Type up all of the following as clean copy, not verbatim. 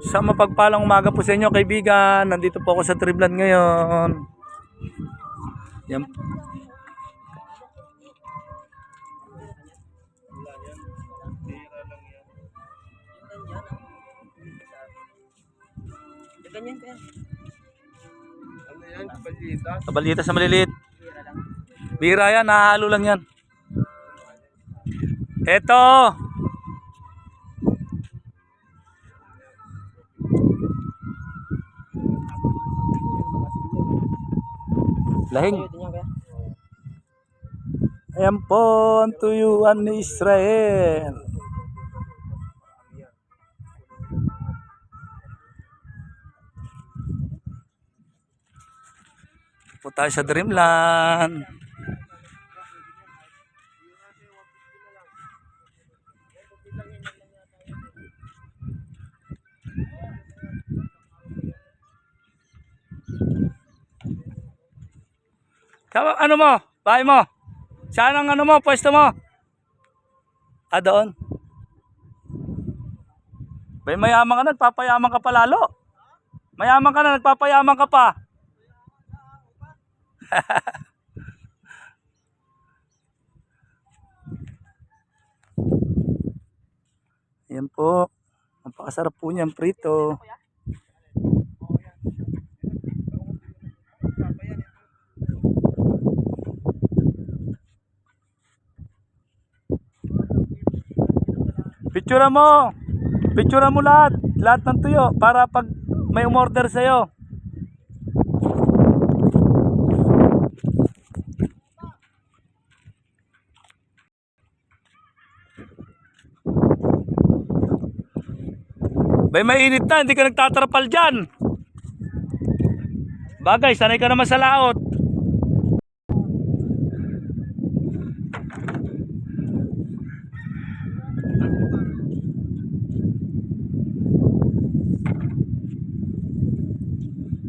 Sa mapagpalang umaga po sa inyo kaibigan, nandito po ako sa Triblan ngayon. Yan. Ganyan kaya. Ano yan? Kabalita? Kabalita sa maliliit. Bira yan, nahahalo lang yan. Eto. Lahing. Ayan po ang tuyuan ni Israel. Po tayo sa Dreamland. Ano mo? Bahay mo? Saan ang ano mo? Pwesto mo? Ah, doon. Bay, mayaman ka na, nagpapayaman ka pa lalo. Mayaman ka na, nagpapayaman ka pa. Ayan po. Napakasarap po niyan prito. Picture mo. Picture mo lahat. Lahat ng tuyo para pag may umorder sa'yo. Bay, mainit na, hindi ka nagtatrapal dyan. Bagay, sanay ka naman sa laot.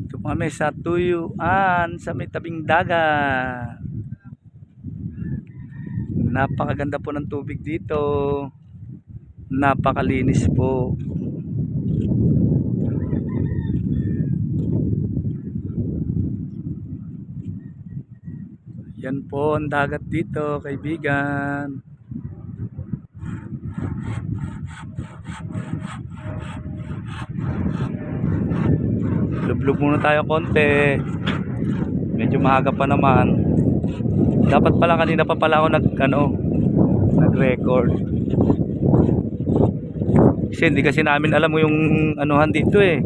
Ito kami sa tuyuan sa may tabing dagat. Napakaganda po ng tubig dito. Napakalinis po. Yan po ang dagat dito, kaibigan. Lublog muna tayo konti. Medyo maaga pa naman. Dapat pala kanina pa pala ako nag-record. Kasi hindi kasi namin alam yung anuhan dito eh.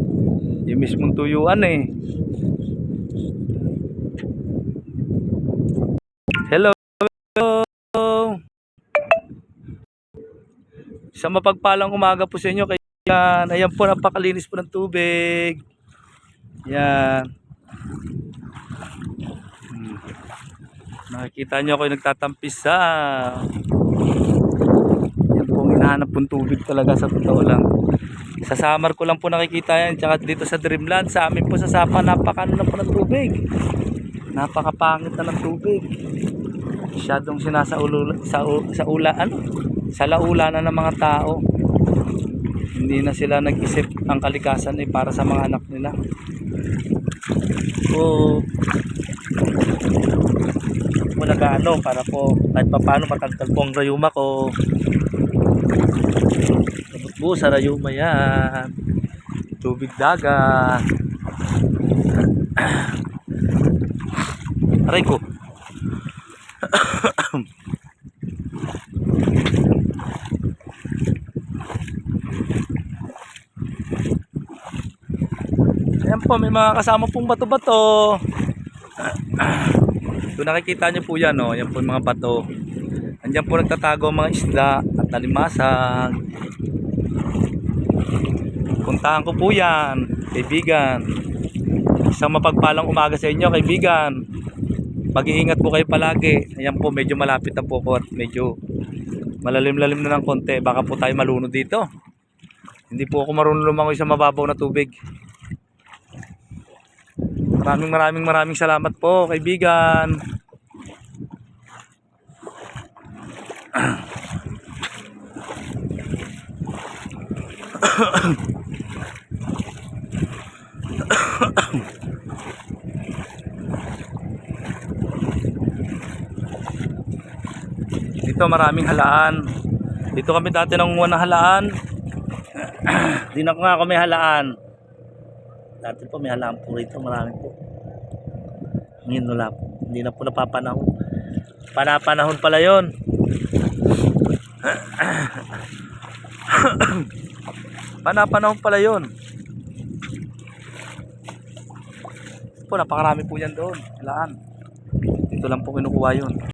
Yung mismong tuyuan eh. Hello. Sa mapagpalang umaga po sa inyo. Kaya ayan po, napakalinis po ng tubig. Yan. Nakikita nyo ako yung nagtatampis sa yan po, hinahanap pong tubig talaga sa totoo lang. Sa Samar ko lang po nakikita yan. Tsaka dito sa Dreamland, sa amin po sa Sapa, napakano na po ng tubig. Napakapangit na ng tubig. Masyadong sinasaulo sa laula na ng mga tao. Hindi na sila nag-isip ang kalikasan eh para sa mga anak nila. So muna gaano para po kahit paano matanggal po ang rayuma ko. Sabot po sa rayuma yan. Tubig dagat. Aray ko. Ayan po, may mga kasama pong bato-bato. Kung nakikita nyo po yan, oh, yan po yung mga bato. Andiyan po nagtatago ang mga isda at talimasag. Puntahan ko po yan, kaibigan. Isang mapagpalang umaga sa inyo, kaibigan. Mag-iingat po kayo palagi. Ayan po, medyo malapit na po ko at medyo malalim-lalim na ng konti. Baka po tayo malunod dito. Hindi po ako marunong lumangoy sa mababaw na tubig. Maraming salamat po, kaibigan. Dito maraming halaan. Dito kami dati nangunguha ng halaan. Di na nga ako may halaan. Dati po may halaan po rito, marami po. Ngayon wala po. Hindi na po napapanahon. Panapanahon pala yun. Panapanahon pala yun. Po, napakarami po yan doon. Halaan. Dito lang po kinukuha yun.